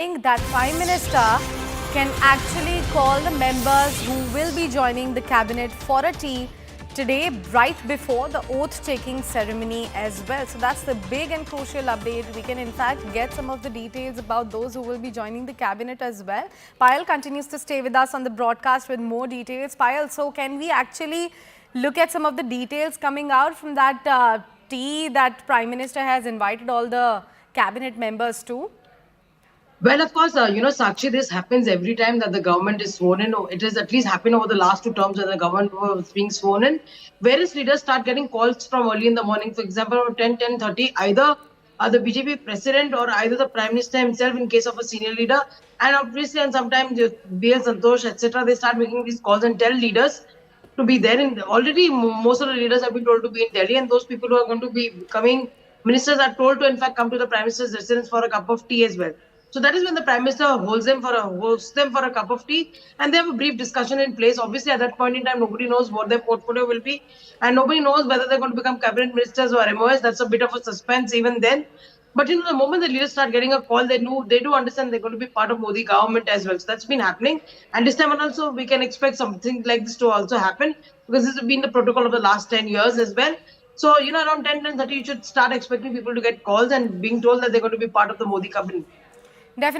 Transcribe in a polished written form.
that Prime Minister can actually call the members who will be joining the cabinet for a tea today, right before the oath-taking ceremony as well. So that's the big and crucial update. We can in fact get some of the details about those who will be joining the cabinet as well. Payal continues to stay with us on the broadcast with more details. Payal, so can we actually look at some of the details coming out from that tea that Prime Minister has invited all the cabinet members to? Well, of course, Sakshi, this happens every time that the government is sworn in. It has at least happened over the last two terms when the government was being sworn in. Various leaders start getting calls from early in the morning. For example, around 10:30, either the BJP president or either the prime minister himself in case of a senior leader. And obviously, and sometimes BL Santosh, etc., they start making these calls and tell leaders to be there. Already, most of the leaders have been told to be in Delhi, and those people who are going to be coming ministers are told to, in fact, come to the prime minister's residence for a cup of tea as well. So that is when the Prime Minister hosts them for a cup of tea, and they have a brief discussion in place. Obviously, at that point in time, nobody knows what their portfolio will be, and nobody knows whether they're going to become cabinet ministers or MOS. That's a bit of a suspense even then. But the moment the leaders start getting a call, they do understand they're going to be part of Modi government as well. So that's been happening, and this time also we can expect something like this to also happen because this has been the protocol of the last 10 years as well. So around 10:30, you should start expecting people to get calls and being told that they're going to be part of the Modi cabinet. Definitely.